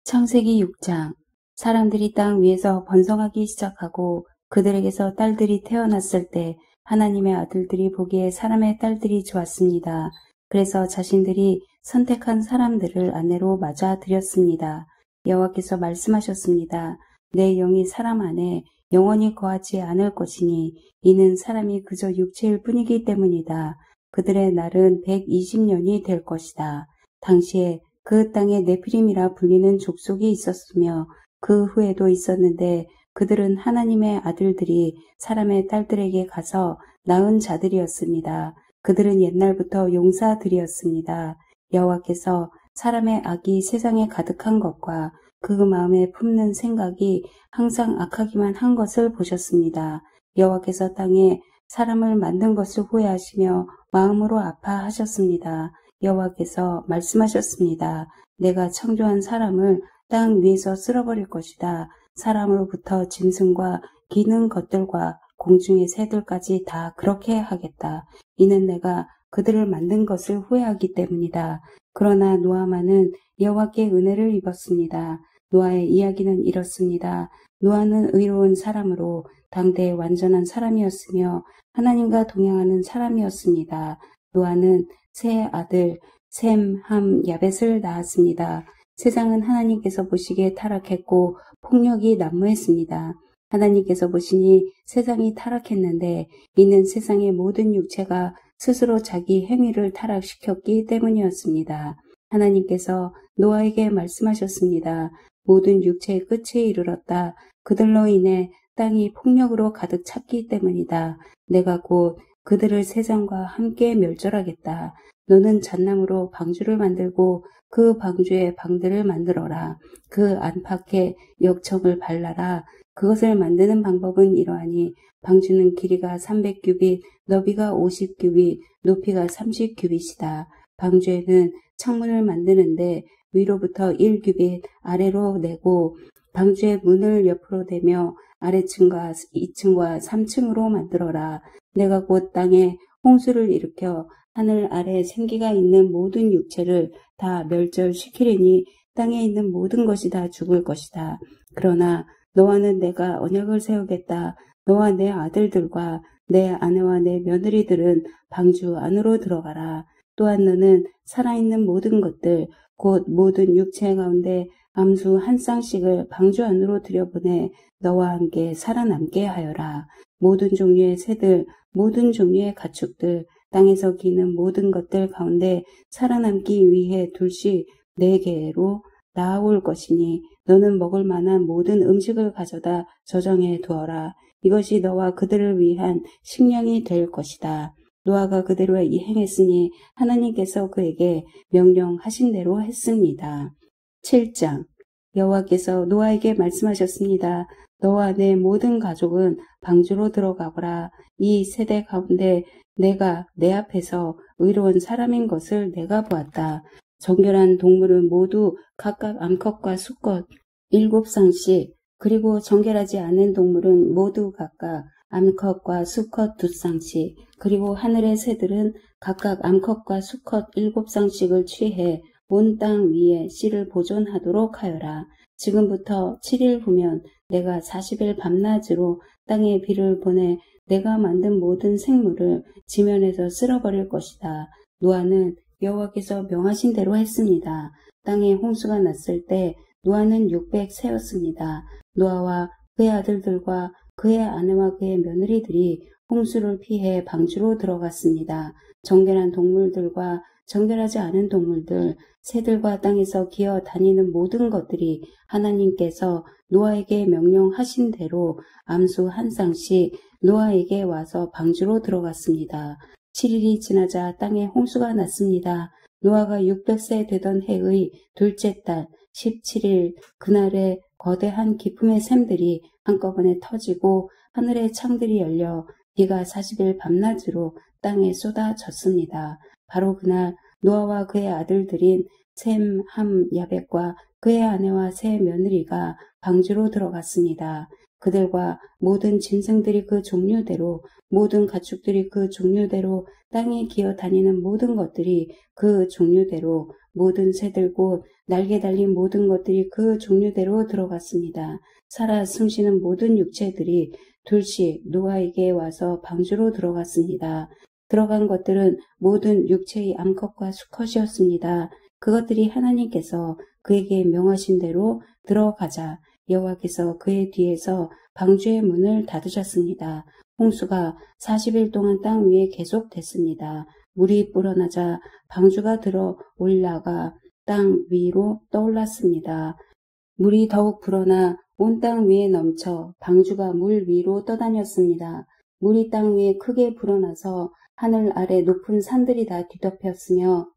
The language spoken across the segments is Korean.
창세기 6장. 사람들이 땅 위에서 번성하기 시작하고 그들에게서 딸들이 태어났을 때 하나님의 아들들이 보기에 사람의 딸들이 좋았습니다. 그래서 자신들이 선택한 사람들을 아내로 맞아들였습니다. 여호와께서 말씀하셨습니다. 내 영이 사람 안에 영원히 거하지 않을 것이니 이는 사람이 그저 육체일 뿐이기 때문이다. 그들의 날은 120년이 될 것이다. 당시에 그 땅에 네피림이라 불리는 족속이 있었으며 그 후에도 있었는데 그들은 하나님의 아들들이 사람의 딸들에게 가서 낳은 자들이었습니다. 그들은 옛날부터 용사들이었습니다. 여호와께서 사람의 악이 세상에 가득한 것과 그 마음에 품는 생각이 항상 악하기만 한 것을 보셨습니다. 여호와께서 땅에 사람을 만든 것을 후회하시며 마음으로 아파하셨습니다. 여호와께서 말씀하셨습니다. 내가 창조한 사람을 땅 위에서 쓸어버릴 것이다. 사람으로부터 짐승과 기는 것들과 공중의 새들까지 다 그렇게 하겠다. 이는 내가 그들을 만든 것을 후회하기 때문이다. 그러나 노아만은 여호와께 은혜를 입었습니다. 노아의 이야기는 이렇습니다. 노아는 의로운 사람으로 당대의 완전한 사람이었으며 하나님과 동행하는 사람이었습니다. 노아는 세 아들 셈, 함, 야벳을 낳았습니다. 세상은 하나님께서 보시기에 타락했고 폭력이 난무했습니다. 하나님께서 보시니 세상이 타락했는데 이는 세상의 모든 육체가 스스로 자기 행위를 타락시켰기 때문이었습니다. 하나님께서 노아에게 말씀하셨습니다. 모든 육체의 끝에 이르렀다. 그들로 인해 땅이 폭력으로 가득 찼기 때문이다. 내가 곧 그들을 세상과 함께 멸절하겠다. 너는 잣나무로 방주를 만들고 그 방주에 방들을 만들어라. 그 안팎에 역청을 발라라. 그것을 만드는 방법은 이러하니 방주는 길이가 300규빗, 너비가 50규빗, 높이가 30규빗이다. 방주에는 창문을 만드는데 위로부터 1규빗 아래로 내고 방주의 문을 옆으로 대며 아래층과 2층과 3층으로 만들어라. 내가 곧 땅에 홍수를 일으켜 하늘 아래 생기가 있는 모든 육체를 다 멸절시키리니 땅에 있는 모든 것이 다 죽을 것이다. 그러나 너와는 내가 언약을 세우겠다. 너와 내 아들들과 내 아내와 내 며느리들은 방주 안으로 들어가라. 또한 너는 살아있는 모든 것들 곧 모든 육체 가운데 암수 한 쌍씩을 방주 안으로 들여보내 너와 함께 살아남게 하여라. 모든 종류의 새들, 모든 종류의 가축들, 땅에서 기는 모든 것들 가운데 살아남기 위해 둘씩 4개로 나아올 것이니 너는 먹을 만한 모든 음식을 가져다 저장해 두어라. 이것이 너와 그들을 위한 식량이 될 것이다. 노아가 그대로 행했으니 하나님께서 그에게 명령하신 대로 했습니다. 7장. 여호와께서 노아에게 말씀하셨습니다. 너와 내 모든 가족은 방주로 들어가거라. 이 세대 가운데 내가 내 앞에서 의로운 사람인 것을 내가 보았다. 정결한 동물은 모두 각각 암컷과 수컷 7쌍씩, 그리고 정결하지 않은 동물은 모두 각각 암컷과 수컷 2쌍씩, 그리고 하늘의 새들은 각각 암컷과 수컷 7쌍씩을 취해 온 땅 위에 씨를 보존하도록 하여라. 지금부터 7일 후면 내가 40일 밤낮으로 땅에 비를 보내 내가 만든 모든 생물을 지면에서 쓸어버릴 것이다. 노아는 여호와께서 명하신 대로 했습니다. 땅에 홍수가 났을 때 노아는 600세였습니다. 노아와 그의 아들들과 그의 아내와 그의 며느리들이 홍수를 피해 방주로 들어갔습니다. 정결한 동물들과 정결하지 않은 동물들, 새들과 땅에서 기어 다니는 모든 것들이 하나님께서 노아에게 명령하신 대로 암수 한 쌍씩 노아에게 와서 방주로 들어갔습니다. 7일이 지나자 땅에 홍수가 났습니다. 노아가 600세 되던 해의 둘째 달 17일 그날에 거대한 기품의 샘들이 한꺼번에 터지고 하늘의 창들이 열려 비가 40일 밤낮으로 땅에 쏟아졌습니다. 바로 그날 노아와 그의 아들들인 셈, 함, 야벳과 그의 아내와 세 며느리가 방주로 들어갔습니다. 그들과 모든 짐승들이 그 종류대로, 모든 가축들이 그 종류대로, 땅에 기어 다니는 모든 것들이 그 종류대로, 모든 새들 곧 날개 달린 모든 것들이 그 종류대로 들어갔습니다. 살아 숨쉬는 모든 육체들이 둘씩 노아에게 와서 방주로 들어갔습니다. 들어간 것들은 모든 육체의 암컷과 수컷이었습니다. 그것들이 하나님께서 그에게 명하신 대로 들어가자 여호와께서 그의 뒤에서 방주의 문을 닫으셨습니다. 홍수가 40일 동안 땅 위에 계속됐습니다. 물이 불어나자 방주가 들어 올라가 땅 위로 떠올랐습니다. 물이 더욱 불어나 온 땅 위에 넘쳐 방주가 물 위로 떠다녔습니다. 물이 땅 위에 크게 불어나서 하늘 아래 높은 산들이 다 뒤덮였으며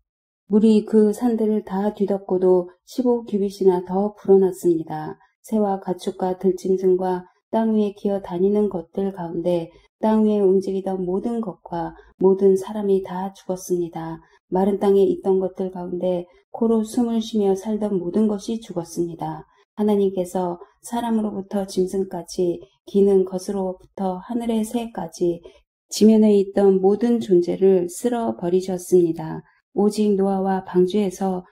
물이 그 산들을 다 뒤덮고도 15규빗이나 더 불어났습니다. 새와 가축과 들짐승과 땅 위에 기어 다니는 것들 가운데 땅 위에 움직이던 모든 것과 모든 사람이 다 죽었습니다. 마른 땅에 있던 것들 가운데 코로 숨을 쉬며 살던 모든 것이 죽었습니다. 하나님께서 사람으로부터 짐승까지 기는 것으로부터 하늘의 새까지 지면에 있던 모든 존재를 쓸어버리셨습니다. 오직 노아와 방주에서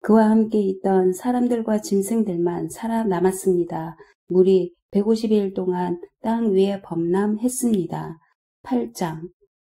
그와 함께 있던 사람들과 짐승들만 살아남았습니다. 물이 150일 동안 땅 위에 범람했습니다. 8장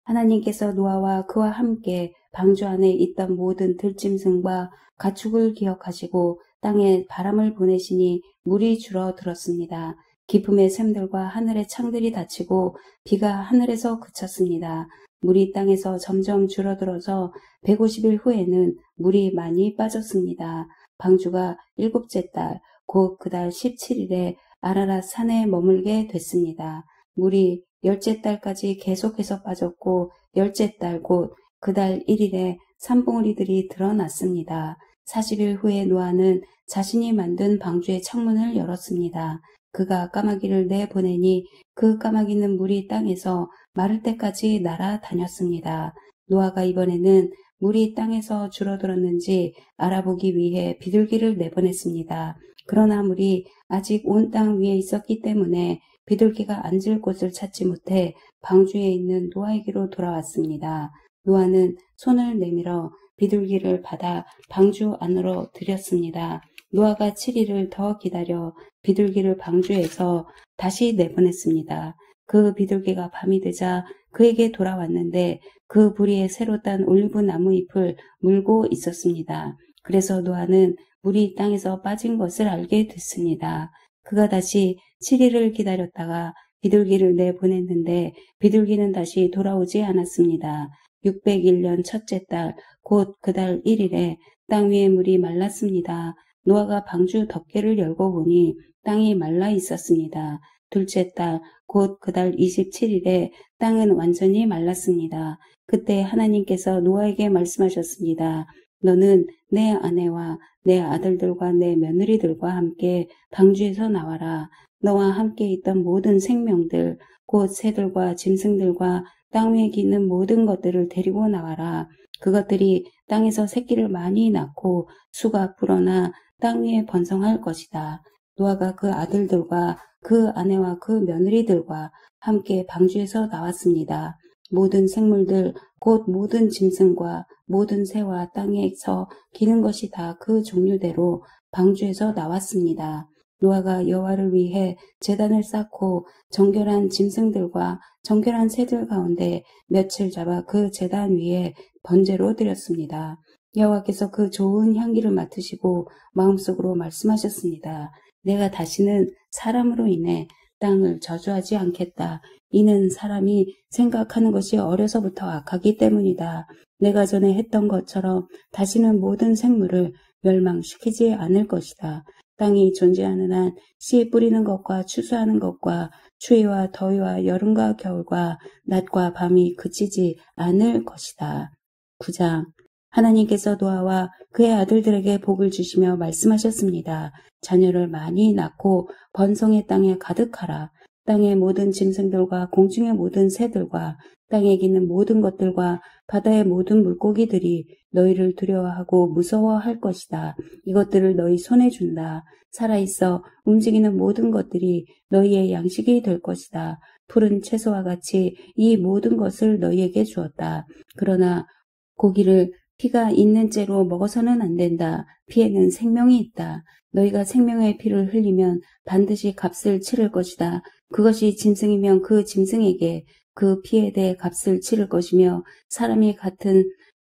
하나님께서 노아와 그와 함께 방주 안에 있던 모든 들짐승과 가축을 기억하시고 땅에 바람을 보내시니 물이 줄어들었습니다. 기품의 샘들과 하늘의 창들이 닫히고 비가 하늘에서 그쳤습니다. 물이 땅에서 점점 줄어들어서 150일 후에는 물이 많이 빠졌습니다. 방주가 7째 달, 곧 그달 17일에 아라랏 산에 머물게 됐습니다. 물이 10째 달까지 계속해서 빠졌고 10째 달 곧 그달 1일에 산봉우리들이 드러났습니다. 40일 후에 노아는 자신이 만든 방주의 창문을 열었습니다. 그가 까마귀를 내보내니 그 까마귀는 물이 땅에서 마를 때까지 날아다녔습니다. 노아가 이번에는 물이 땅에서 줄어들었는지 알아보기 위해 비둘기를 내보냈습니다. 그러나 물이 아직 온 땅 위에 있었기 때문에 비둘기가 앉을 곳을 찾지 못해 방주에 있는 노아에게로 돌아왔습니다. 노아는 손을 내밀어 비둘기를 받아 방주 안으로 들였습니다. 노아가 7일을 더 기다려 비둘기를 방주에서 다시 내보냈습니다. 그 비둘기가 밤이 되자 그에게 돌아왔는데 그 부리에 새로 딴 올리브 나무 잎을 물고 있었습니다. 그래서 노아는 물이 땅에서 빠진 것을 알게 됐습니다. 그가 다시 7일을 기다렸다가 비둘기를 내보냈는데 비둘기는 다시 돌아오지 않았습니다. 601년 첫째 달, 곧 그달 1일에 땅 위에 물이 말랐습니다. 노아가 방주 덮개를 열고 보니 땅이 말라 있었습니다. 둘째 달, 곧 그달 27일에 땅은 완전히 말랐습니다. 그때 하나님께서 노아에게 말씀하셨습니다. 너는 내 아내와 내 아들들과 내 며느리들과 함께 방주에서 나와라. 너와 함께 있던 모든 생명들, 곧 새들과 짐승들과 땅 위에 기는 모든 것들을 데리고 나와라. 그것들이 땅에서 새끼를 많이 낳고 수가 불어나 땅 위에 번성할 것이다. 노아가 그 아들들과 그 아내와 그 며느리들과 함께 방주에서 나왔습니다. 모든 생물들, 곧 모든 짐승과 모든 새와 땅에서 기는 것이 다 그 종류대로 방주에서 나왔습니다. 노아가 여호와를 위해 제단을 쌓고 정결한 짐승들과 정결한 새들 가운데 몇 을 잡아 그 제단 위에 번제로 드렸습니다. 여호와께서 그 좋은 향기를 맡으시고 마음속으로 말씀하셨습니다. 내가 다시는 사람으로 인해 땅을 저주하지 않겠다. 이는 사람이 생각하는 것이 어려서부터 악하기 때문이다. 내가 전에 했던 것처럼 다시는 모든 생물을 멸망시키지 않을 것이다. 땅이 존재하는 한 씨 뿌리는 것과 추수하는 것과 추위와 더위와 여름과 겨울과 낮과 밤이 그치지 않을 것이다. 9장 하나님께서 노아와 그의 아들들에게 복을 주시며 말씀하셨습니다. 자녀를 많이 낳고 번성의 땅에 가득하라. 땅의 모든 짐승들과 공중의 모든 새들과 땅에 기는 모든 것들과 바다의 모든 물고기들이 너희를 두려워하고 무서워할 것이다. 이것들을 너희 손에 준다. 살아있어 움직이는 모든 것들이 너희의 양식이 될 것이다. 푸른 채소와 같이 이 모든 것을 너희에게 주었다. 그러나 고기를 피가 있는 채로 먹어서는 안 된다. 피에는 생명이 있다. 너희가 생명의 피를 흘리면 반드시 값을 치를 것이다. 그것이 짐승이면 그 짐승에게 그 피에 대해 값을 치를 것이며 사람이 같은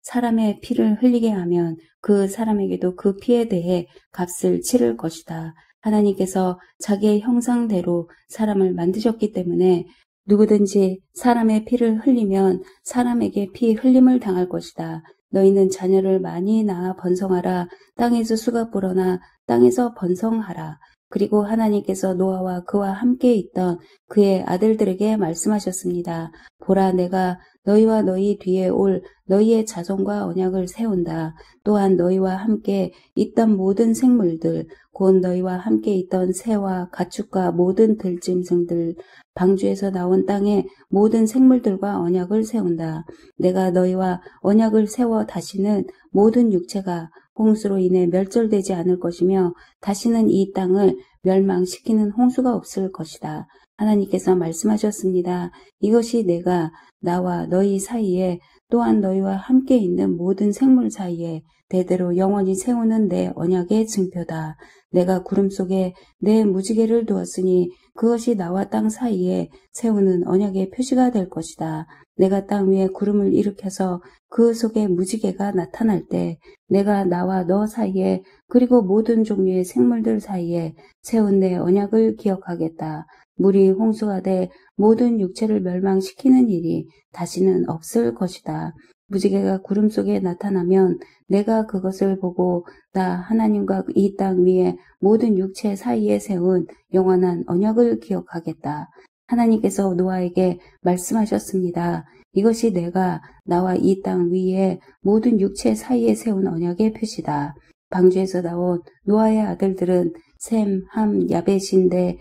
사람의 피를 흘리게 하면 그 사람에게도 그 피에 대해 값을 치를 것이다. 하나님께서 자기의 형상대로 사람을 만드셨기 때문에 누구든지 사람의 피를 흘리면 사람에게 피 흘림을 당할 것이다. 너희는 자녀를 많이 낳아 번성하라. 땅에서 수가 불어나 땅에서 번성하라. 그리고 하나님께서 노아와 그와 함께 있던 그의 아들들에게 말씀하셨습니다. 보라, 내가 너희와 너희 뒤에 올 너희의 자손과 언약을 세운다. 또한 너희와 함께 있던 모든 생물들, 곧 너희와 함께 있던 새와 가축과 모든 들짐승들, 방주에서 나온 땅의 모든 생물들과 언약을 세운다. 내가 너희와 언약을 세워 다시는 모든 육체가 홍수로 인해 멸절되지 않을 것이며 다시는 이 땅을 멸망시키는 홍수가 없을 것이다. 하나님께서 말씀하셨습니다. 이것이 내가 나와 너희 사이에 또한 너희와 함께 있는 모든 생물 사이에 대대로 영원히 세우는 내 언약의 증표다. 내가 구름 속에 내 무지개를 두었으니 그것이 나와 땅 사이에 세우는 언약의 표시가 될 것이다. 내가 땅 위에 구름을 일으켜서 그 속에 무지개가 나타날 때 내가 나와 너 사이에 그리고 모든 종류의 생물들 사이에 세운 내 언약을 기억하겠다. 물이 홍수가 돼 모든 육체를 멸망시키는 일이 다시는 없을 것이다. 무지개가 구름 속에 나타나면 내가 그것을 보고 나 하나님과 이 땅 위에 모든 육체 사이에 세운 영원한 언약을 기억하겠다. 하나님께서 노아에게 말씀하셨습니다. 이것이 내가 나와 이 땅 위에 모든 육체 사이에 세운 언약의 표시다. 방주에서 나온 노아의 아들들은 셈, 함, 야벳인데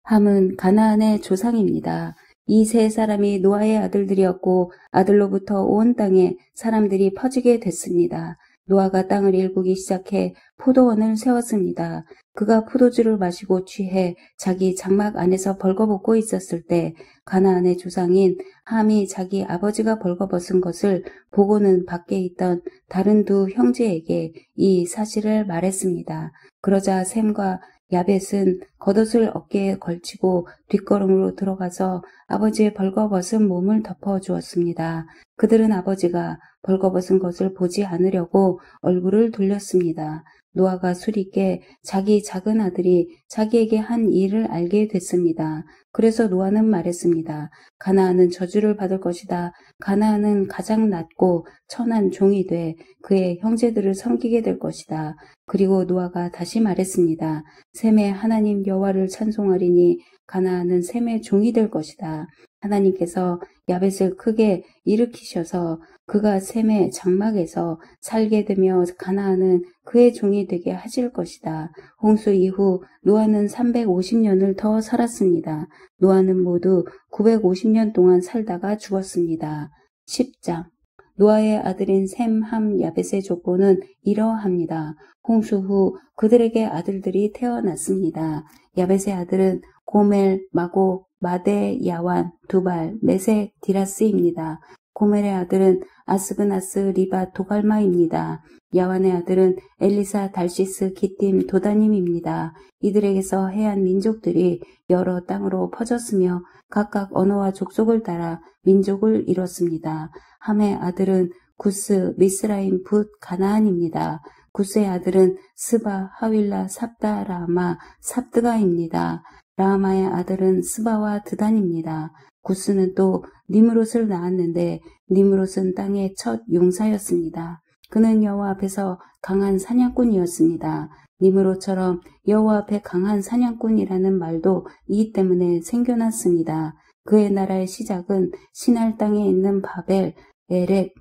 함은 가나안의 조상입니다. 이 세 사람이 노아의 아들들이었고 아들로부터 온 땅에 사람들이 퍼지게 됐습니다. 노아가 땅을 일구기 시작해 포도원을 세웠습니다. 그가 포도주를 마시고 취해 자기 장막 안에서 벌거벗고 있었을 때 가나안의 조상인 함이 자기 아버지가 벌거벗은 것을 보고는 밖에 있던 다른 두 형제에게 이 사실을 말했습니다. 그러자 셈과 야벳은 겉옷을 어깨에 걸치고 뒷걸음으로 들어가서 아버지의 벌거벗은 몸을 덮어주었습니다. 그들은 아버지가 벌거벗은 것을 보지 않으려고 얼굴을 돌렸습니다. 노아가 술이 깨 자기 작은 아들이 자기에게 한 일을 알게 됐습니다. 그래서 노아는 말했습니다. 가나안은 저주를 받을 것이다. 가나안은 가장 낮고 천한 종이 돼 그의 형제들을 섬기게 될 것이다. 그리고 노아가 다시 말했습니다. 셈의 하나님 여호와를 찬송하리니 가나안은 셈의 종이 될 것이다. 하나님께서 야벳을 크게 일으키셔서 그가 셈의 장막에서 살게 되며 가나안은 그의 종이 되게 하실 것이다. 홍수 이후 노아는 350년을 더 살았습니다. 노아는 모두 950년 동안 살다가 죽었습니다. 10장 노아의 아들인 셈, 함, 야벳의 족보는 이러합니다. 홍수 후 그들에게 아들들이 태어났습니다. 야벳의 아들은 고멜, 마고, 마데, 야완, 두발, 메색, 디라스입니다. 고멜의 아들은 아스그나스, 리바, 도갈마입니다. 야완의 아들은 엘리사, 달시스, 기띔, 도다님입니다. 이들에게서 해안 민족들이 여러 땅으로 퍼졌으며 각각 언어와 족속을 따라 민족을 이뤘습니다. 함의 아들은 구스, 미스라임, 붓, 가나안입니다. 구스의 아들은 스바, 하윌라, 삽다, 라마, 삽드가입니다. 라마의 아들은 스바와 드단입니다. 구스는 또 니므롯을 낳았는데 니므롯은 땅의 첫 용사였습니다. 그는 여호와 앞에서 강한 사냥꾼이었습니다. 니므롯처럼 여호와 앞에 강한 사냥꾼이라는 말도 이 때문에 생겨났습니다. 그의 나라의 시작은 시날 땅에 있는 바벨, 에렉,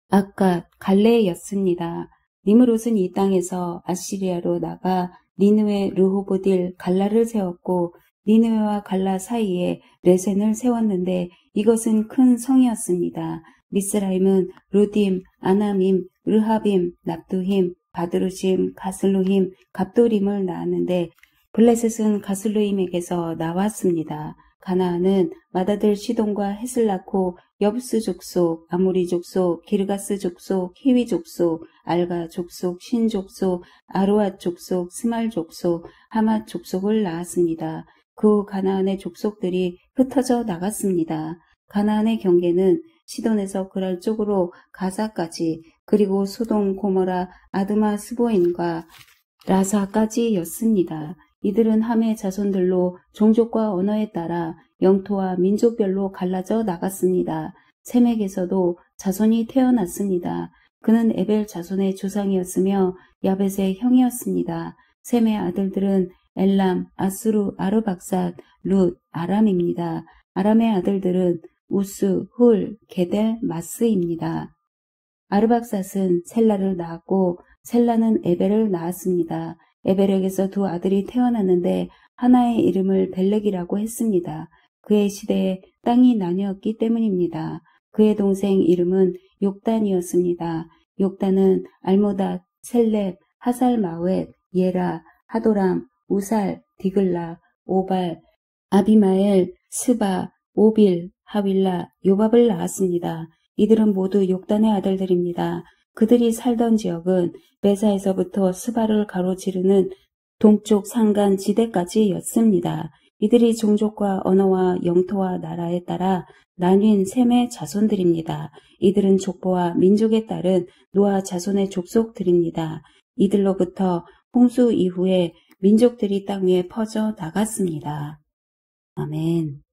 아갓, 갈레였습니다. 니므롯은 이 땅에서 아시리아로 나가 니느웨, 르호보딜, 갈라를 세웠고 니느웨와 갈라 사이에 레센을 세웠는데 이것은 큰 성이었습니다. 미스라임은 루딤, 아남임, 르하빔, 납두힘, 바드루심, 가슬루힘, 갑도림을 낳았는데 블레셋은 가슬루임에게서 나왔습니다. 가나안은 맏아들 시돈과 헷을 낳고 여부스 족속, 아모리 족속, 기르가스 족속, 히위 족속, 알가 족속, 신 족속, 아루앗 족속, 스말 족속, 하맛 족속을 낳았습니다. 그 후 가나안의 족속들이 흩어져 나갔습니다. 가나안의 경계는 시돈에서 그랄 쪽으로 가사까지 그리고 소돔, 고모라, 아드마, 스보인과 라사까지였습니다. 이들은 함의 자손들로 종족과 언어에 따라 영토와 민족별로 갈라져 나갔습니다. 셈에게서도 자손이 태어났습니다. 그는 에벨 자손의 조상이었으며 야벳의 형이었습니다. 셈의 아들들은 엘람, 아수르, 아르박삿, 룻, 아람입니다. 아람의 아들들은 우스, 훌, 게델, 마스입니다. 아르박삿은 셀라를 낳았고 셀라는 에벨을 낳았습니다. 에벨에게서 두 아들이 태어났는데 하나의 이름을 벨렉이라고 했습니다. 그의 시대에 땅이 나뉘었기 때문입니다. 그의 동생 이름은 욕단이었습니다. 욕단은 알모닷, 셀렙, 하살마웻, 예라, 하도람, 우살, 디글라, 오발, 아비마엘, 스바, 오빌, 하윌라, 요밥을 낳았습니다. 이들은 모두 욕단의 아들들입니다. 그들이 살던 지역은 베사에서부터 스바를 가로지르는 동쪽 산간 지대까지였습니다. 이들이 종족과 언어와 영토와 나라에 따라 나뉜 셈의 자손들입니다. 이들은 족보와 민족에 따른 노아 자손의 족속들입니다. 이들로부터 홍수 이후에 민족들이 땅 위에 퍼져 나갔습니다. 아멘.